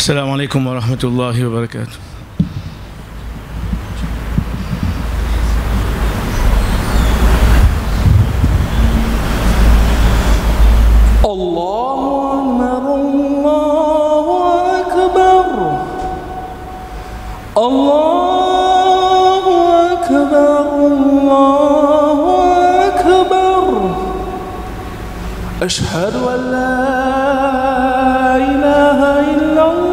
السلام عليكم ورحمة الله وبركاته. الله أكبر الله أكبر الله أكبر. أشهد أن لا إله إلا الله.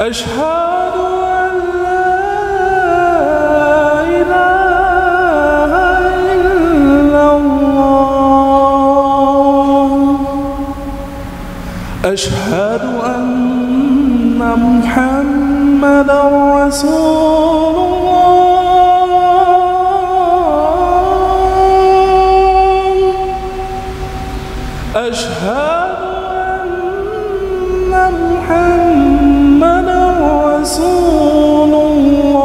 أشهد أن لا إله إلا الله. أشهد أن محمدا رسول الله. أشهد أن محمدا رسول الله.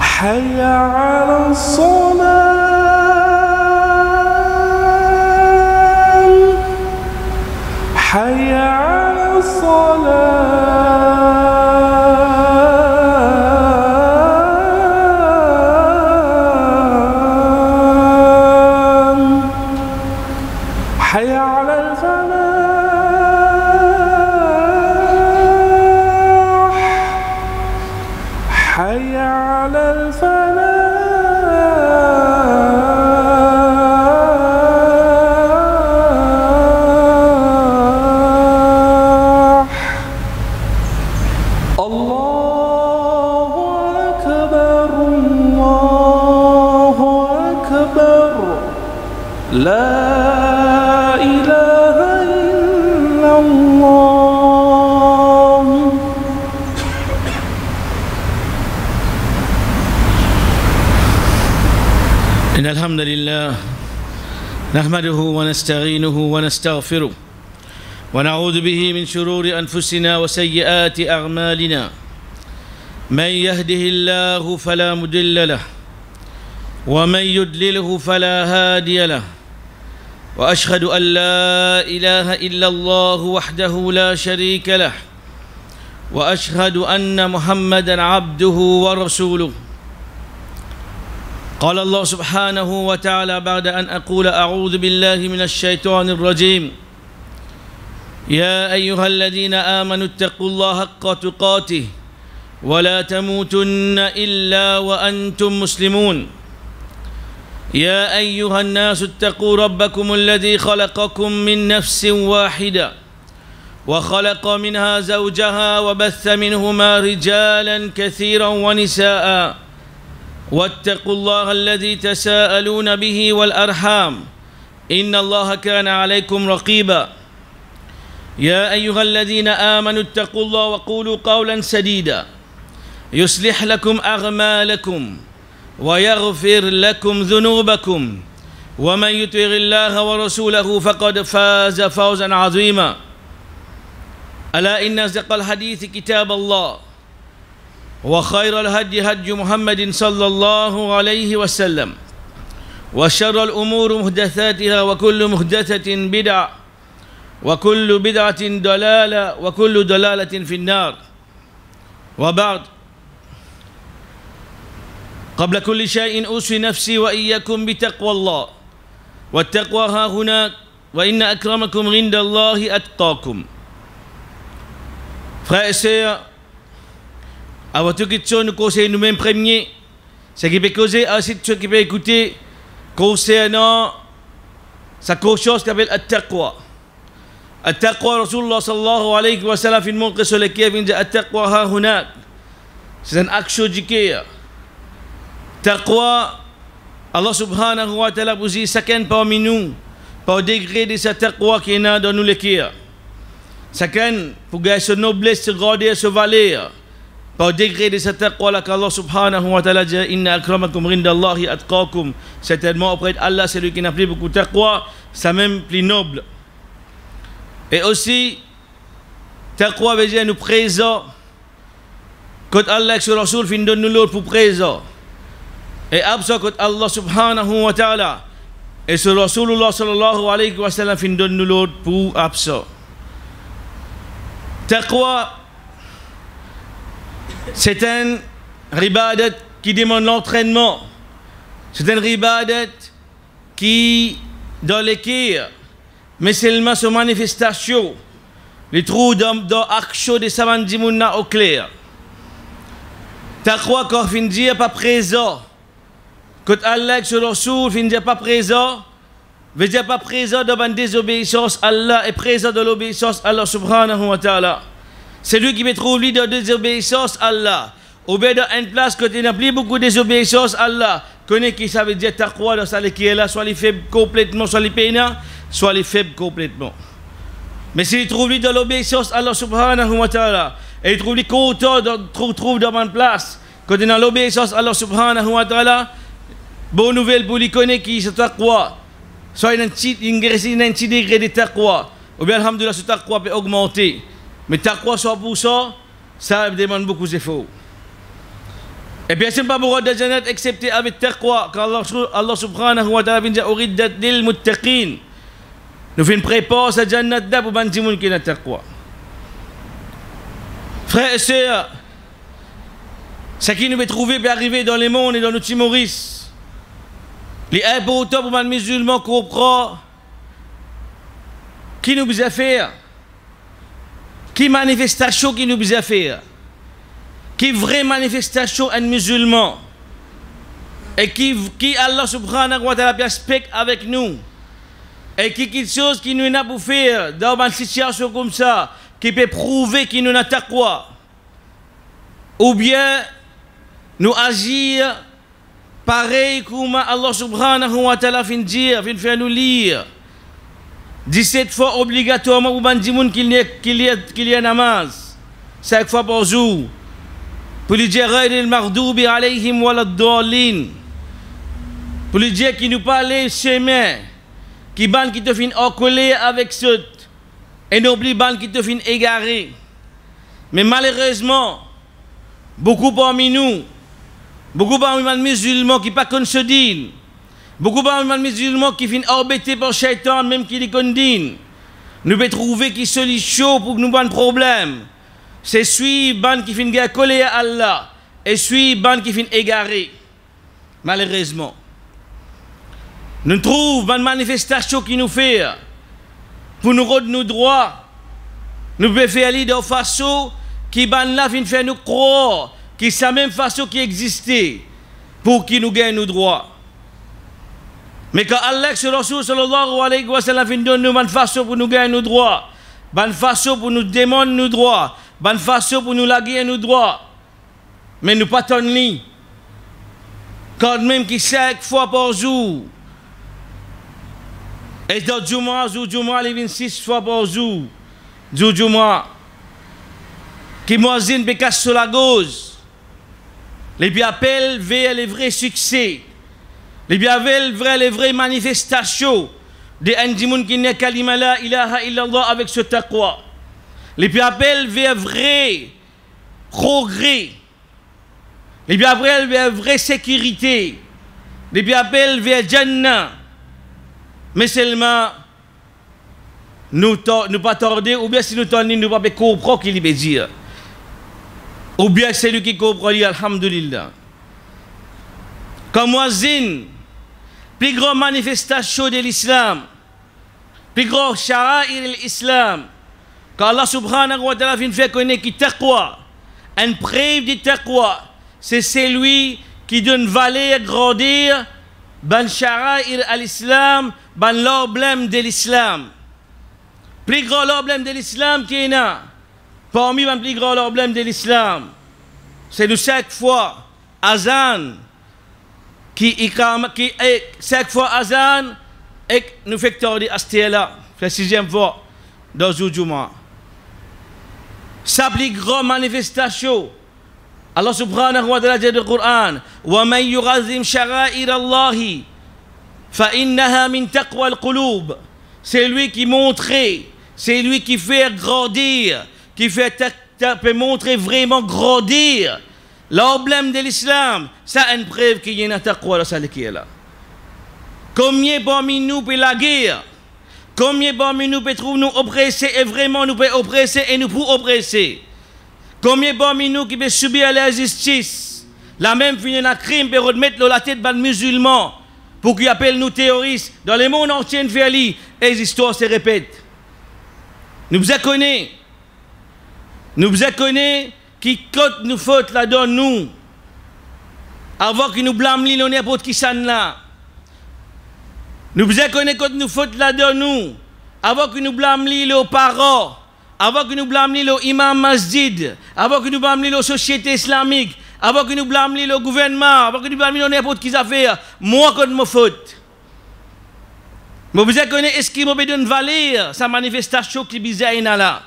حي على الصلاة. حي على الصلاة. حي على الفلاح. حي على الفلاح. الله أكبر الله أكبر. لا إله إلا الله. إن الحمد لله نحمده ونستعينه ونستغفره ونعوذ به من شرور أنفسنا وسيئات أعمالنا. من يهده الله فلا مضل له ومن يضلله فلا هادي له. وأشهد أن لا إله إلا الله وحده لا شريك له. وأشهد أن محمدا عبده ورسوله. قال الله سبحانه وتعالى بعد أن أقول أعوذ بالله من الشيطان الرجيم: يا أيها الذين آمنوا اتقوا الله حق تقاته ولا تموتن إلا وأنتم مسلمون. يا أيها الناس اتقوا ربكم الذي خلقكم من نفس واحدة وخلق منها زوجها وبث منهما رجالا كثيرا ونساء واتقوا الله الذي تساءلون به والأرحام إن الله كان عليكم رقيبا. يا أيها الذين آمنوا اتقوا الله وقولوا قولا سديدا يصلح لكم أعمالكم ويغفر لكم ذنوبكم ومن يطع الله ورسوله فقد فاز فوزا عظيما. ألا إن أصدق الحديث كتاب الله وخير الهدي هدي محمد صلى الله عليه وسلم وشر الأمور محدثاتها وكل محدثة بدعة وكل بدعة ضلالة وكل ضلالة في النار. وبعد، قبل كل شيء أوصي نفسي وإياكم بتقوى الله. والتقوى ها هناك وإن أكرمكم عند الله أتقاكم. Frères et sœurs, à votre question, nous conseillons nous-mêmes premiers, ce qui peut causer, ainsi ce qui peut écouter, concernant sa conscience qu'appelle At-Taqwa. At-Taqwa, Rasulullah sallallahu alayhi wa sallam, il montre sur lequel il dit At-Taqwa ha hunak. C'est un action d'ikea. Taqwa, Allah subhanahu wa ta'ala vous dit chacun parmi nous, par degré de sa taqwa qui est dans nous l'ikea. Chacun, pour gagner sa noblesse, se garder, se valer, par degré de sa taqwa là qu'Allah subhanahu wa ta'ala dit Inna akramakum rindallahi atqakum. Certainement auprès d'Allah, c'est lui qui n'a plus beaucoup de taqwa, c'est même plus noble. Et aussi, taqwa veut dire nous présent. Quand Allah et son Rasoul fin donne nous l'autre pour présent. et absa que Allah subhanahu wa ta'ala et ce Rasulullah sallallahu alayhi wa sallam fin donne nous l'autre pour absa. Taqwa, c'est un ribadat qui demande l'entraînement. C'est un ribadat qui, dans les cœurs, mais seulement sur manifestation, les trous dans l'action des savants d'Imouna au clair. Taqwa, quand fin dire pas présent, quand Allah sur le Rasoul fin dire pas présent, veut dire pas présent dans la désobéissance Allah et présent dans l'obéissance Allah subhanahu wa ta'ala. C'est lui qui me trouve lui dans la désobéissance Allah. Ou bien dans une place que tu n'as plus beaucoup de désobéissance Allah. Connais qui ça veut dire taqwa dans ça qui est là, soit les faibles complètement, soit les peinants, soit les faibles complètement. Mais s'il trouve lui dans l'obéissance Allah subhanahu wa ta'ala, et il trouve lui content, trouve dans une place, quand il est dans l'obéissance Allah subhanahu wa ta'ala, bonne nouvelle pour lui connaître qui c'est taqwa. Soit il y a un petit degré de taqwa, ou bien alhamdoulilah ce taqwa peut augmenter. Mais taqwa 100%, ça demande beaucoup d'efforts. Et bien c'est pas pour de jannat excepté avec taqwa, car Allah subhanahu wa ta'ala vient uriddat lil muttaqin. Nous faisons préparer sa jannat da pour bandi moun qui n'a taqwa. Frères et sœurs, ce qui nous est trouvé peut arriver dans le monde et dans nos petits Maurice. Les importants pour les musulmans comprennent qui nous a fait, qui manifestation qui nous a fait, qui vraie manifestation un musulman, et qui Allah subhanahu wa ta'ala respecte avec nous, et qui quelque chose qui nous a pour faire dans une situation comme ça, qui peut prouver qu'il nous a taqwa, ou bien nous agir pareil comme Allah subhanahu wa ta'ala fin dire, fin faire nous lire 17 fois obligatoirement pour bandi moun qu'il y a namaz 5 fois par jour pour lui dire ghayril maghdubi alayhim waladdallin, pour lui dire qu'il nous parle chemin qui ban qui te fin encoller avec ceux et n'oublie ban qui te fin égaré. Mais malheureusement beaucoup parmi nous, beaucoup parmi les musulmans qui pas qu'on se dîne, beaucoup parmi les musulmans qui finissent embêtés par Shaitan, même qui les condamnent, nous pouvons trouver qui solution pour nous ban problème. C'est suivre ban qui finit coller à Allah et suivre ban qui finit égaré. Malheureusement, nous trouvons une manifestation qui nous fait pour nous rendre nos droits. Nous pouvons faire aller de façon qui ban là finit faire nous croire qui c'est la même façon qui existait pour qu'il nous gagne nos droits. Mais quand Allah sur le Rasoul sallallahu alayhi wa sallam donne nous une façon pour nous gagner nos droits, une façon pour nous demander nos droits, une façon pour nous laguer nos droits, mais nous pas tenir. Quand même qui 5 fois par jour, et dans Juma, il vient 6 fois par jour, Juma, qui muazzin pécasse sur la gauche. Les bien appellent vers les vrais succès. Les bien appellent vers les vraies manifestations de Andimoun qui n'est kalima la ilaha illallah avec ce taqwa. Les bien appellent vers vrai progrès. Les bien appellent vers vraie sécurité. Les bien appellent vers Jannah. Mais seulement nous pas tarder, ou bien si nous tordons, nous pas comprendre qu'il veut dire. Ou bien c'est lui qui comprend, alhamdulillah. Comme muazzin, plus grande manifestation de l'islam, plus grand sha'air l'islam, quand Allah subhanahu wa ta'ala vient faire connaître qui taqwa, une preuve de taqwa, c'est celui qui donne valeur, grandir, ban sha'air à l'islam, ban l'emblème de l'islam. Plus grand l'emblème de l'islam qui est là. Parmi les plus grands problèmes de l'islam, c'est de chaque fois azan chaque fois azan et nous fait tarder à ce là, la 6e fois dans le Juma. Sa plus grande manifestation, Allah subhanahu wa ta'ala dit dans le Coran, wa man yughazim sha'air Allah fa innaha min taqwa al-qulub. C'est lui qui montre, c'est lui qui fait grandir, qui peut montrer vraiment grandir L'emblème de l'islam, ça a une preuve qu'il y a une taqwa dans celle qui est là. Combien parmi nous peut la guerre? Combien parmi nous peut trouver nous oppressés et vraiment nous peut oppresser et nous pour oppresser? Combien parmi nous qui peut subir la justice? La même fin d'un crime peut remettre la tête par musulmans pour qu'ils appellent nous terroristes. Dans le monde entier, et les histoires se répètent. Nous vous connaissons. Nous vous connaissons qui quand nous faute là-dedans nous. Avant que nous blâmions n'importe qui ça là. Nous vous connaissons quand nous faute là-dedans nous. Avant que nous blâmions les parents. Avant que nous blâmions les imams masjid. Avant que nous blâmions les sociétés islamiques. Avant que nous blâmions le gouvernement. Avant que nous blâmions n'importe qui affaire. Moi quand me faute. Mais vous connaissez, est-ce qu'il m'a donné valeur sa manifestation qui bizarre là?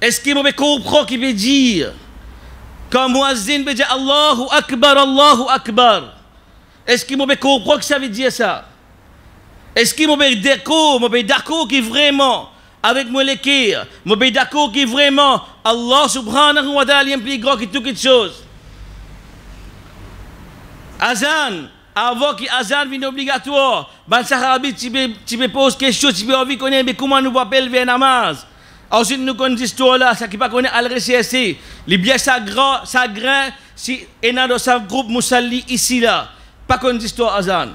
Est-ce qu'il m'a comprendre qui veut dire? Quand Muazzin veut dire Allahu Akbar, Allahu Akbar. Est-ce qu'il m'a comprendre que ça veut dire ça? Est-ce qu'il m'a d'accord qui vraiment avec moi l'équerre, m'a d'accord qui vraiment Allah subhanahu wa ta'ala est plus grand que toute chose. Azan, avant que Azan vienne obligatoire, ben Sahabi, tu me poses question, tu peux envie connaître mais comment nous appelle vers namaz. Ensuite nous connaissons histoire là, ça qui pas connaît al RCSC, les biens sagrants, si et dans ce groupe musalli ici là, pas connaître histoire Azan.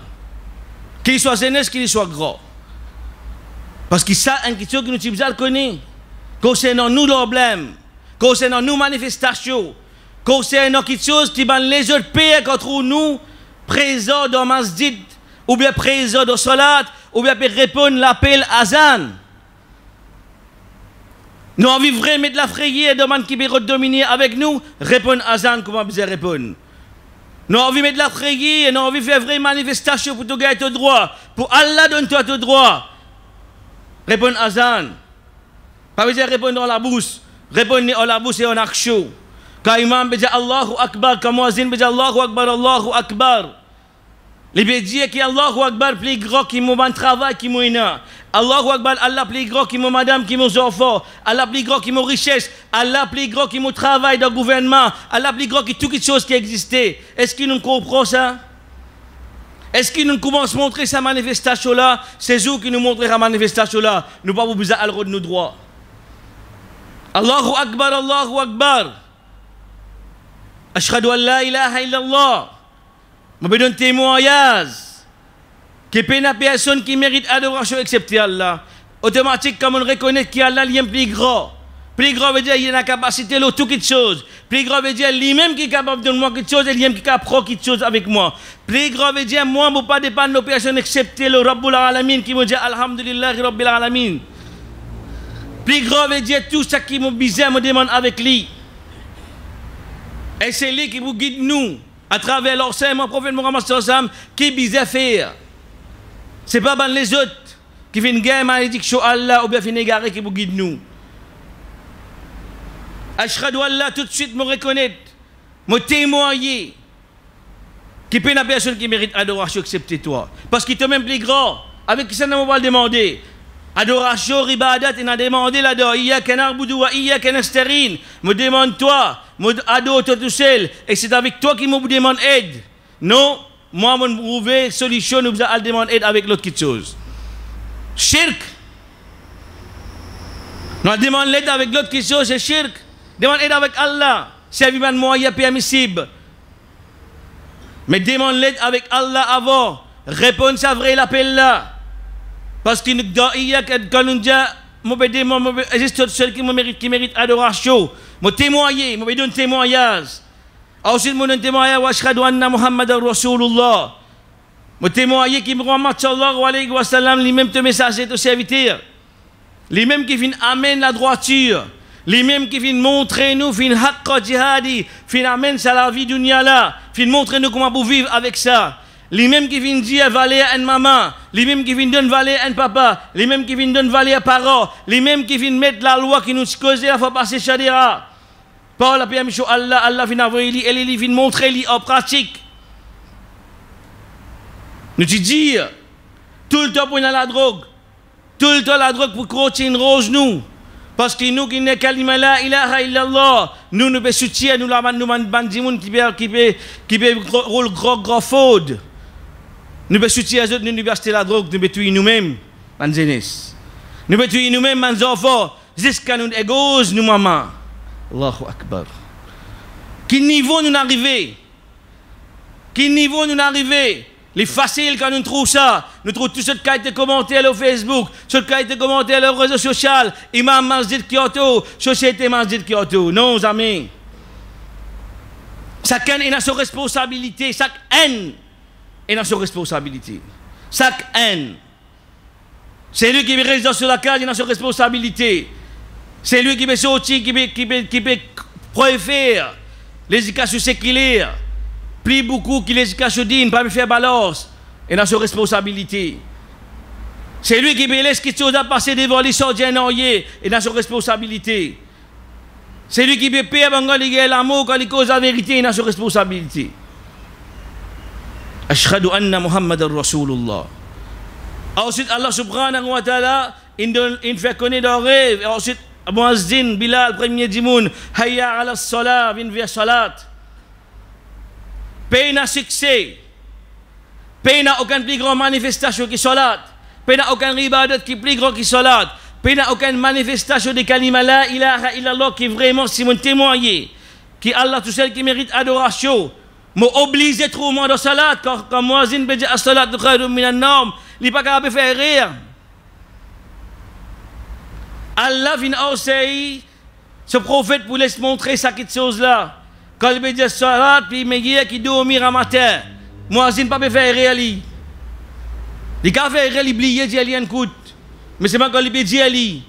Qu'il soit jeunesse, qu'il soit grand. Parce que ça, une question que nous devons connaître. Concernant nous, le problème. Concernant nous, manifestations. Concernant quelque chose qui va les autres pays contre nous, présents dans masjid, ou bien présents dans salat, ou bien répondre l'appel azan. Nous avons vraiment mettre la frayère, demande qui peut dominer avec nous, répondre azan, comment vous répondre. Nous avons envie de mettre la frayère, nous avons envie de faire une vraie manifestation pour te gagner ton droit. Pour Allah donne-toi ton droit. Répondre azan. Pas besoin de répondre dans la bouche. Répondre dans la bouche et en action. Quand imam dit Allahu Akbar, quand muazzin dit Allahu Akbar, Allahu Akbar. Les veut dire que Allahu Akbar plus grand qui mon travail qui mon ina. Allahu Akbar, Allah plus grand qui mon madame qui mon enfant. Allah plus grand qui mon richesse. Allah plus grand qui mon travail dans le gouvernement. Allah plus grand qui toutes choses qui existaient. Est-ce que nous comprenons ça? Est-ce qu'il nous commence à montrer sa manifestation là? C'est vous qui nous montrez la manifestation là. Nous pas besoin de nos droits. Allahu Akbar, Allahu Akbar. Ashhadu an la ilaha illallah. Je me donne témoignage. Que pas une personne qui mérite adoration excepté Allah. Automatique, comme on reconnaît qu'Allah est plus grand. Plus grand veut dire qu'il a la capacité de toute chose. Plus grand veut dire lui-même qui est capable de moi quelque chose et lui-même qui est capable de quelque chose avec moi. Plus grand veut dire moi, je ne peux pas dépendre de personne excepté le Rabbul Alamin qui me dit Alhamdulillah Rabbil Alamin. Plus grand veut dire tout ça qui me bizarre me demande avec lui. Et c'est lui qui vous guide nous à travers l'enseignement prophète Mohammed sallam qui bizarre faire. C'est pas les autres qui font une guerre malédiction Allah ou bien font égaré qui vous guide nous. Ashhadu Allah tout de suite me reconnaître, me témoigner qui peut une personne qui mérite adoration excepté toi. Parce qu'il est même plus grand. Avec qui ça ne va le demander. Adoration, ribadat, il a demandé là-dedans. Iyyaka na'budu wa iyyaka nasta'in. Me demande toi, me adore toi tout seul. Et c'est avec toi qui me demande aide. Non, moi, je me trouve solution, nous allons demander aide avec l'autre chose. Shirk. Nous demandons l'aide avec l'autre chose, c'est shirk. Demande aide avec Allah. C'est un moyen permissible. Mais demande l'aide avec Allah avant. Répondre ça vrai l'appel là. Parce que quand nous disons, juste celui qui mérite adoration, me témoigner, me donne témoignage. Ensuite, me donne témoignage, wa ashhadu anna Muhammadan Rasulullah. Me témoigner qui Muhammad sallallahu alayhi wa sallam, lui-même te messager, te serviteur. Lui-même qui vient amener la droiture. Lui-même qui vient montrer nous, vient haqqa jihadi, vient amener ça la vie dunya là, vient montrer nous comment pour vivre avec ça. Lui-même qui vient dire valer à une maman, lui-même qui vient donner valer à un papa, lui-même qui vient donner valer à parents, lui-même qui vient mettre la loi qui nous cause à faire passer Sharia. Par la permission Allah, Allah vient envoyer lui, et il vient montrer lui en pratique. Nous te dire, tout le temps pour la drogue, tout le temps la drogue pour crocher une rose nous. Parce que nous qui ne kalima la ilaha illallah, nous nous soutien nous la nous bandimoun qui peut rôle gros faute. Nous soutien les autres nous nous acheter la drogue, nous tuer nous-mêmes en jeunesse. Nous tuer nous-mêmes en enfants jusqu'à nous égoïstes nous maman. Allahu akbar. Quel niveau nous arrivons? Quel niveau nous arrivons? Les faciles quand nous trouvons ça, nous trouvons tout ce qui a été commenté au Facebook, ce qui a été commenté sur les réseaux sociaux, Imam Masjid Kyoto, Société Masjid Kyoto. Non, amis. Chacun a sa responsabilité, chaque haine a sa responsabilité. Chaque haine. C'est lui qui est résident sur la case, il a sa responsabilité. C'est lui qui peut sortir, qui peut préférer l'éducation séculaire. Plus beaucoup qui l'éducation digne, pas me faire balance, et dans sa responsabilité. C'est lui qui peut laisser quelque chose à passer devant les soldiers et dans sa responsabilité. C'est lui qui peut payer quand il y a l'amour, quand il cause la vérité, et dans sa responsabilité. Ashhadu anna Muhammadan Rasulullah. Ensuite, Allah subhanahu wa ta'ala, il fait connaître dans le rêve. Ensuite, Muazzin, Bilal, premier dimoun, Hayya ala salat, vin vers salat. Pays n'a succès. Pays n'a aucune plus grande manifestation qui salat. Pays n'a aucun ibadat qui est plus grand qui salat. Pays n'a aucune manifestation de kalima la ilaha illallah qui vraiment si mon témoigner. Qui Allah tout seul qui mérite adoration. M'a obligé trop moins de salat quand Muazzin be dit as-salat khairun minan nawm. Il pas capable de faire rire. Allah vient aussi ce prophète pour laisser montrer ça quelque chose là. Quand il me dit salat, puis il me dit qu'il dormir à matin. Moi, je ne peux pas faire réel. Il peut faire réel, il oublie, il dit un coup. Mais c'est pas quand il me dit il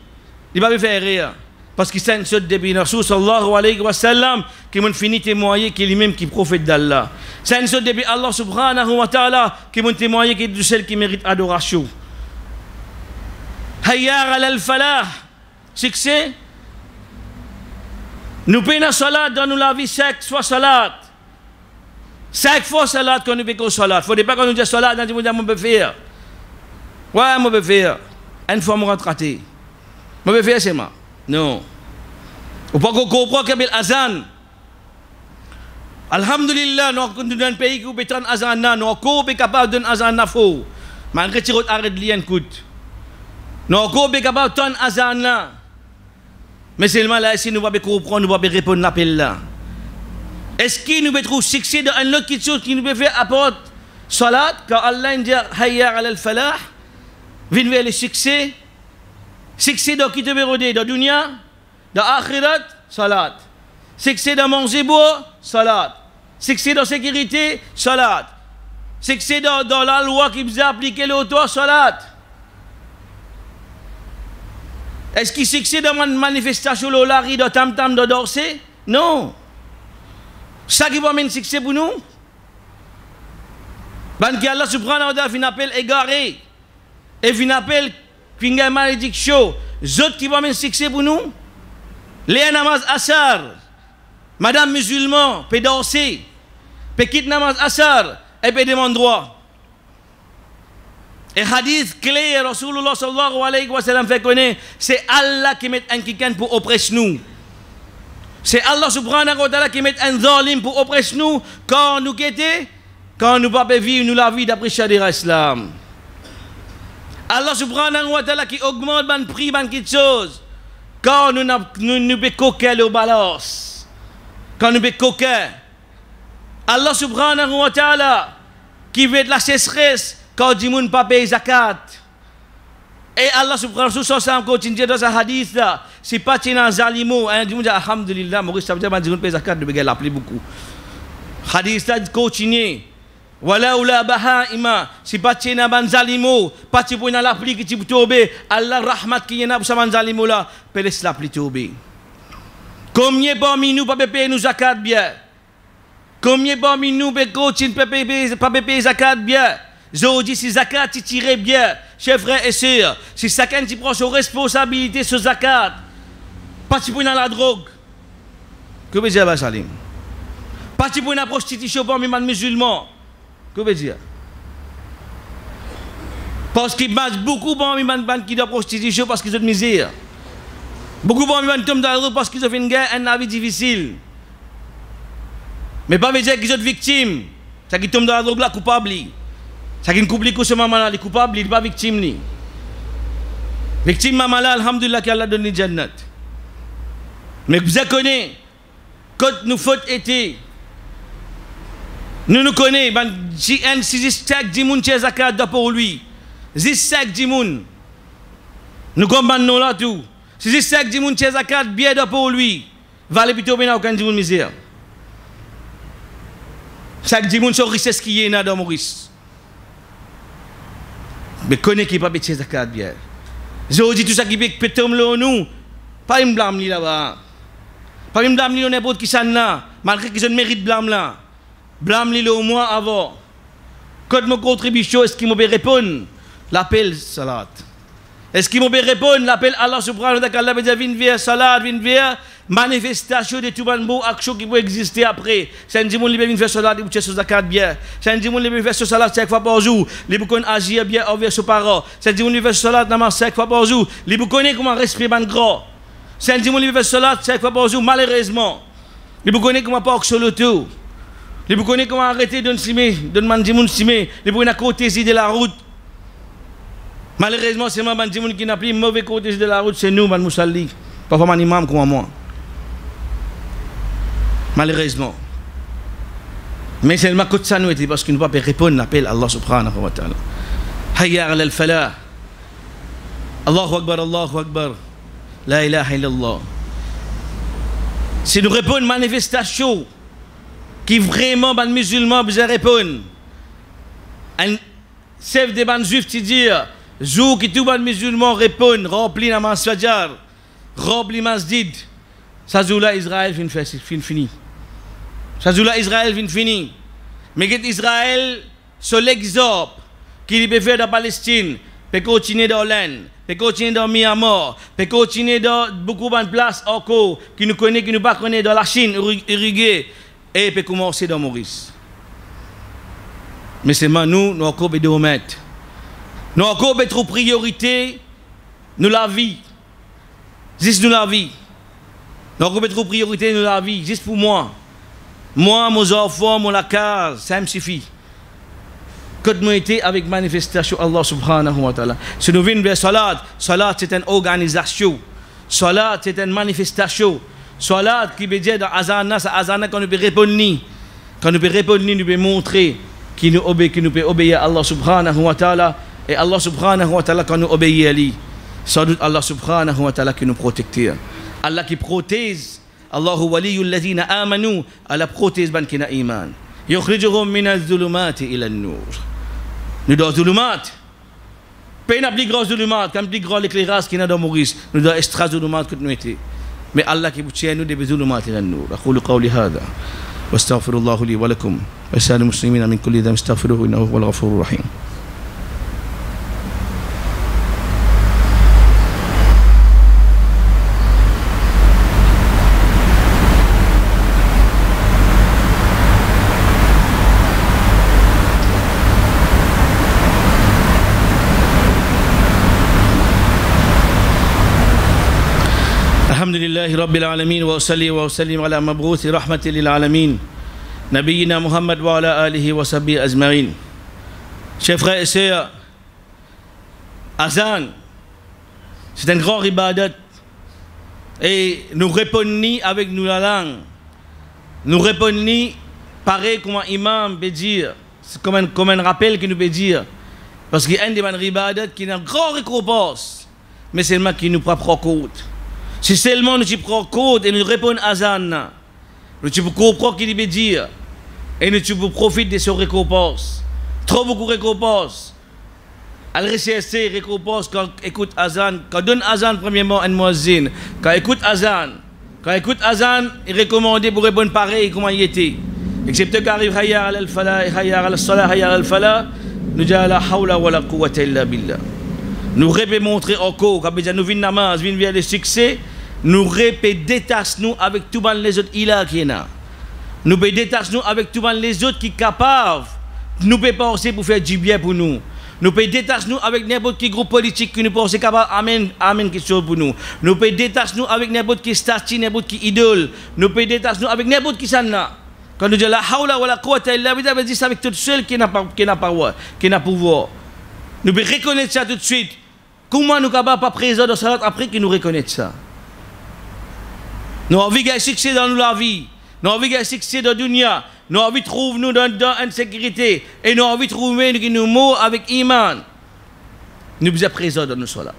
ne peut pas faire réel. Parce qu'il s'est un depuis Rasul sallallahu alayhi wa sallam qui m'a fini témoigner qu'il est lui-même qui prophète d'Allah. C'est un depuis Allah subhanahu wa ta'ala qui m'a témoigné qu'il est de celle qui mérite adoration. Hayya ala al-falah. Succès. Nous payons salat dans la vie 5 fois salat. 5 fois salat quand nous payons salat. Il ne faut pas qu'on nous dise salat, nous disons, je peux faire. Ouais, je peux faire. Une fois, je rentre raté. Je peux faire, c'est moi. Non. Ou pas qu'on comprend qu'il y a l'azan. Alhamdulillah, nous sommes dans un pays qui peut être un azan. Nous sommes capables d'un azan faux. Malgré que tu arrêtes de lire un coup. Nous sommes capables d'un azan. Mais seulement là, si nous ne pouvons pas comprendre, nous ne pouvons pas répondre à l'appel là. Est-ce qu'il nous peut trouver succès dans une autre chose qui nous peut faire apporter salat, quand Allah dit Hayya ala al-falah, vient vers le succès. Succès dans qui te veut roder, dans dunya, dans akhirat, salat. Succès dans manger boire, salat. Succès dans sécurité, salat. Succès dans la loi qui vous a appliqué l'auto, salat. Est-ce qu'il succède dans une manifestation de la rue, de tam-tam, de Dorsey? Non. Ça qui va mener succès pour nous? Parce que Allah subhanahu wa ta'ala appelle égaré. Et il appelle une malédiction. Zot qui va mener succès pour nous? Les namaz asar. Madame musulman, peut danser. Peut quitter namaz asar. Et peut demander droit. Et hadith clair, Rasulullah sallallahu alayhi wa sallam fait connaître, c'est Allah qui met un kikan pour oppresser nous. C'est Allah subhanahu wa ta'ala qui met un zalim pour oppresser nous quand nous quittons, quand nous ne pouvons pas vivre nous la vie d'après Sharia Islam. Allah subhanahu wa ta'ala qui augmente le prix de quelque chose quand nous ne pouvons coquer le balance. Quand nous pouvons coquer. Allah subhanahu wa ta'ala qui veut de la sécheresse quand dit moun pas payer zakat. Et Allah subhanahu wa ta'ala continue dans ce hadith là, c'est pas tina zalimo, hein dit moun alhamdulillah, Maurice ça veut dire dit moun payer zakat de bagarre l'appli beaucoup. Hadith là continue. Wala ula bahaima, c'est pas tina ban zalimo, pas ti pour l'appli qui ti tobe, Allah rahmat qui yana pour ça ban zalimo là, peles l'appli tobe. Combien parmi nous pas payer nous zakat bien? Combien parmi nous peut continue pas payer zakat bien? Je dis si zakat tu tires bien, chers frères et sœurs, si chacun tu prend ses responsabilités sur zakat, pas tu pour dans la drogue. Que veut dire Salim? Pas tu pour la prostitution parmi les musulmans. Que veut dire? Parce qu'ils marchent beaucoup parmi les gens qui ont la prostitution parce qu'ils ont de misère. Beaucoup de gens tombent dans la drogue parce qu'ils ont fait une guerre, un vie difficile. Mais pas veut dire qu'ils sont victimes. Ça qui tombe dans la drogue là, coupable. Ça qui ne couple que ce maman là, les coupables, il n'est pas victime. Victime maman là, alhamdulillah, qu'Allah donne le jannat. Mais vous connaissez, quand nous fautes été, nous connaissons, si un stack dimoun chez zakat pour lui, si stack dimoun, nous comprenons là tout. Si stack dimoun chez zakat bien pour lui, valait plutôt bien aucun dimoun misère. Chaque dimoun sur richesse qui est dans Maurice. Mais connaît qui pas chez zakat bien. Je dis tout ça qui peut tomber nous, pas une blâme là-bas. Pas une blâme li n'importe qui ça là, malgré qu'ils ont mérite blâme là. Blâme li au mois avant. Quand mon contribution, est-ce qu'il m'a répondre l'appel salat? Est-ce qu'il m'a répondre l'appel Allah subhanahu wa ta'ala veut dire vinn vers salat, vinn vers manifestation de tout ban beau action qui peut exister après. C'est un dimanche libre vinn faire salat, il peut faire zakat bien. C'est un dimanche libre faire salat 5 fois par jour, il peut agir bien envers ses parents. C'est un dimanche libre faire salat namaz 5 fois par jour, il peut connaître comment respirer ban gros. C'est un dimanche libre faire salat 5 fois par jour malheureusement. Il peut connaître comment pas sur l'auto. Il peut connaître comment arrêter de simer, de demander moun simer, il peut à côté de la route. Malheureusement, c'est moi qui n'a plus mauvais côté de la route, c'est nous, man Moussalli. Parfois, man imam comme moi. Malheureusement. Mais c'est le côté ça nous était parce qu'il ne peut pas répondre à l'appel Allah subhanahu wa ta'ala. Hayya ala al-falah. Allahu akbar, Allahu akbar. La ilaha illallah. Si nous répondons à une manifestation qui vraiment, les musulmans, besoin répondre. Un chef des ban juifs qui dit, jour qui tous les musulmans répondent, remplis la masjid, remplis masjid, ça joue là Israël fin fini. Ça joue là Israël fin fini. Mais que Israël, sur l'exemple qu'il peut faire dans la Palestine, peut continuer dans l'Inde, peut continuer dans Myanmar, peut continuer dans beaucoup de places encore, qui nous connaît, qui nous pas connaît dans la Chine, Uruguay, et peut commencer dans Maurice. Mais c'est nous, nous encore besoin de remettre. Nous encore besoin de priorité, nous la vie. Juste nous la vie. Nous encore besoin de priorité, nous la vie. Juste pour moi. Moi, mes enfants, mon la case, ça me suffit. Que nous été avec manifestation Allah subhanahu wa ta'ala. Si nous venons vers Salat, Salat c'est une organisation. Salat c'est une manifestation. Salat qui veut dire dans Azana, c'est Azana quand nous peut répondre. Quand nous peut répondre, nous peut montrer qui nous peut obéir à Allah subhanahu wa ta'ala. Et Allah subhanahu wa ta'ala quand nous obéir à lui. Sans doute Allah subhanahu wa ta'ala qui nous protège. Allah qui protège. Allahu waliyul ladhina amanu. Allah protège ban kina iman. Yukhrijuhum min az-zulumati ila an-nur. Nous dans zulumat. Pas une plus grosse zulumat, comme plus grand l'éclairage qui est dans Maurice. Nous dans extra zulumat que nous étions. Mais Allah qui vous tient nous des zulumat ila an-nur. أقول قولي هذا واستغفر الله لي ولكم ولسائر المسلمين من كل ذنب استغفروه إنه هو الغفور الرحيم. الحمد لله رب العالمين وأصلي وأسلم على مبعوث رحمة للعالمين نبينا محمد وعلى آله وصحبه أجمعين. Chers frères et sœurs, Azan, c'est un grand ibadat et nous répondons avec nous la langue. Nous répondons pareil comme un imam peut dire, c'est comme un rappel qu'il nous peut dire. Parce qu'il y a un des ibadat qui a un grand récompense, mais seulement qui nous prend compte. Si seulement nous prenons compte et nous répondons à Azan, nous comprendre ce qu'il veut dire et nous profitons de ces récompenses. Trop beaucoup de récompenses. Al-RCSC récompense quand écoute Azan, quand donne Azan premièrement un muazzin, quand écoute Azan, il est recommandé pour répondre pareil comment il était. Excepté quand arrive Hayya al-Falah, Hayya al-Salah, Hayya al-Falah, nous disons la hawla wa la quwwata illa billah. Nous répétons montrer encore, quand nous venons namaz, venons vers le succès, nous répétons détache-nous avec tous les autres ilah qui est là. Nous détache-nous avec tous les autres qui sont capables, nous pouvons penser pour faire du bien pour nous. Nous pouvons détacher nous avec n'importe quel groupe politique qui nous pense capable amen quelque chose pour nous. Nous pouvons détacher nous avec n'importe quel statut, n'importe quelle idole. Nous pouvons détacher nous avec n'importe qui sanna. Quand nous disons la hawla wa la quwwata illa billah, on dit ça avec tout seul qui n'a pouvoir. Nous pouvons reconnaître ça tout de suite. Comment nous capables pas présent dans salat après que nous reconnaître ça? Nous avons envie de succès dans la vie. Nous avons envie de succès dans la dunya. Nous avons envie de trouver nous dans l'insécurité. Et nous avons envie de trouver nous mots avec iman. Nous sommes présents dans nos salats.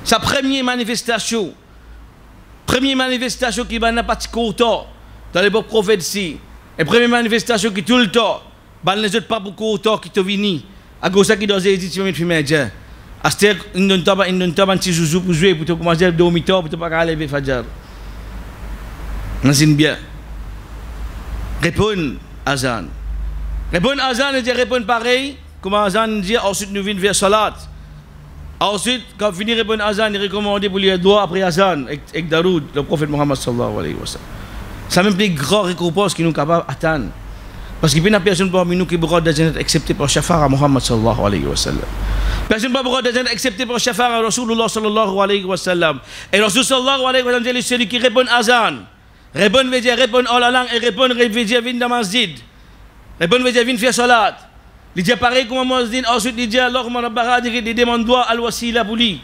Sa première manifestation qui va n'a pas de courant dans l'époque prophétie. Et première manifestation qui tout le temps, les autres pas beaucoup autant qui te vini. À cause qui doit dire tu me fais médias. Aster une taba un petit joujou pour jouer pour commencer à dormir pour pas aller lever fajar. Imagine bien. Répondre azan. Répondre azan et dire répondre pareil. Comment azan dit ensuite nous venons vers salat. Ensuite quand finit répondre azan il recommande pour lire doigt après azan avec Daroud le prophète Mohammed sallallahu alayhi wa sallam. Ça même plus grand récompense qui nous capable atteindre. Parce qu'il n'y a personne parmi nous qui pourra d'ajannat accepté par Shafara Muhammad sallallahu alayhi wa sallam. Personne ne pourra d'ajannat accepté par Shafara Rasulullah sallallahu alayhi wa sallam. Et Rasul sallallahu alayhi wa sallam dit celui qui répond azan. Répond veut dire répond en la langue et répond veut dire vin dans masjid. Répond veut dire vin faire salat. Il dit pareil comme masjid ensuite il dit Allahumma rabbana il demande doigt al wasila pour lui.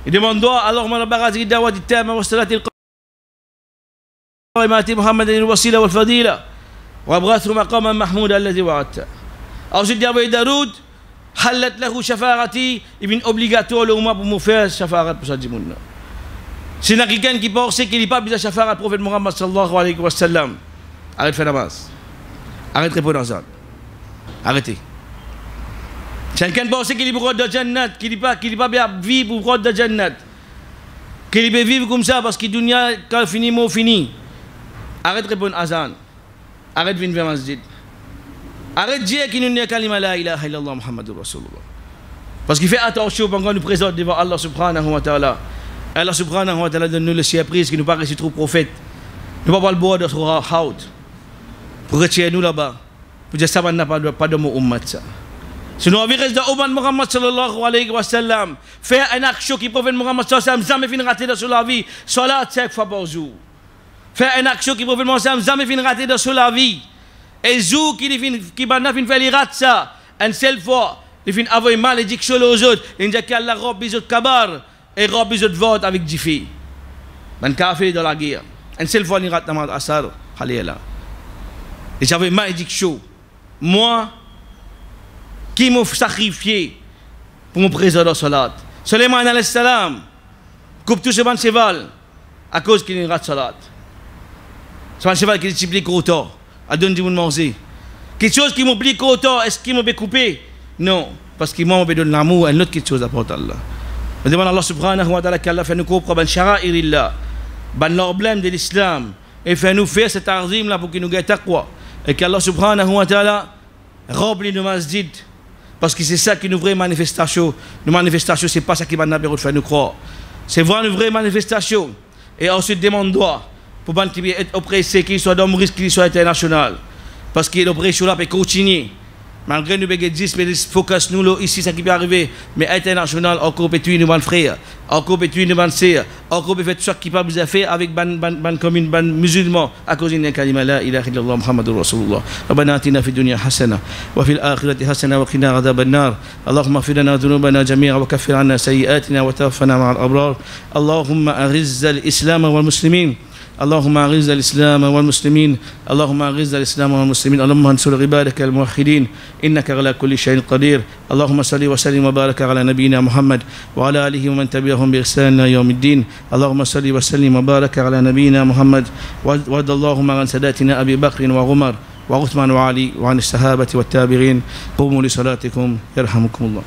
Il demande doigt Allahumma rabbana il dawat al-tama wa salatil qa'imati Muhammadin al-wasila wal fadila. وابغاثه مقاما محمودا الذي وعدته. Ensuite il dit Daroud halat lahu shafarati ibn obligatoire le umma pour me faire shafarat pour ça dimoun. C'est quelqu'un qui pense qu'il n'est pas besoin de shafarat prophète Muhammad sallallahu alayhi wa sallam. Arrête faire namaz. Arrête répondre azan. Arrêtez. C'est quelqu'un qui pense qu'il est pour de jannat, qu'il n'est pas bien vivre pour de jannat. Qu'il peut vivre comme ça parce que dunya quand fini mot fini. Arrête répondre azan. Arrête de venir vers masjid. Arrête de dire qu'il n'y a kalima la ilaha illallah Muhammadur Rasulullah. Parce qu'il fait attention pendant nous présente devant Allah subhanahu wa ta'ala. Allah subhanahu wa ta'ala donne nous le surprise qui nous paraît si trop prophète. Nous ne pouvons pas le boire de ce haut. Pour retirer nous là-bas. Pour dire ça n'a pas de mot ummat ça. Si nous avons reste dans ummat Muhammad sallallahu alayhi wa sallam, faire un action qui prophète Muhammad sallallahu alayhi wa sallam, jamais fin raté dans la vie. Salat 5 fois par jour. Faire une action qui prophète Mohammed jamais fin raté dans la vie. Et jour qui banna fin faire les rats ça, une seule fois, il fin avoir malédiction aux autres, il dit qu'Allah robe les autres kabar et robe les autres votes avec des filles. Ben café dans la guerre. Une seule fois il rate namaz asar, allez là. Et j'avais malédiction. Moi qui m'a sacrifié pour mon président de salat. Suleiman alayhi salam coupe tout ce ban cheval à cause qu'il rate salat. C'est un cheval qui discipline autant, à donner du monde manger. Quelque chose qui m'oublie autant, est-ce qu'il m'a coupé? Non, parce qu'il m'a donné l'amour et une autre quelque chose à porter Allah. Je demande à Allah subhanahu wa ta'ala qu'Allah fait nous comprendre ben shara'irillah, ben l'emblème de l'islam, et fait nous faire cet arzim là pour qu'il nous gagne taqwa. Et qu'Allah subhanahu wa ta'ala remplit nos masjid, parce que c'est ça qui nous vraie manifestation. Nos manifestations, c'est pas ça qui va nous faire nous croire. C'est vraiment une vraie manifestation. Et ensuite, demande-toi. Pour qu'il être oppressé, qu'il soit dans le risque, qu'il soit international. Parce que l'oppression là peut continuer. Malgré nous, nous 10, mais focus nous ici, ça qui peut arriver. Mais international, encore peut tuer nos frères, encore peut tuer nos sœurs, encore peut faire tout ce qui peut vous faire avec ban commune, ban musulmans, à cause d'une kalima la ilaha illallah Muhammadur Rasulullah. ربنا آتنا في الدنيا حسنة وفي الآخرة حسنة وقنا عذاب النار. اللهم اغفر لنا ذنوبنا جميعا وكفر عنا سيئاتنا وتوفنا مع الأبرار. اللهم أعز الإسلام والمسلمين. اللهم أعز الإسلام والمسلمين. اللهم أعز الإسلام والمسلمين. اللهم انصر عبادك الموحدين إنك على كل شيء قدير. اللهم صل وسلم وبارك على نبينا محمد وعلى آله ومن تبعهم بإحسان إلى يوم الدين. اللهم صل وسلم وبارك على نبينا محمد وارض اللهم عن ساداتنا أبي بكر وعمر وعثمان وعلي وعن الصحابة والتابعين. قوموا لصلاتكم يرحمكم الله.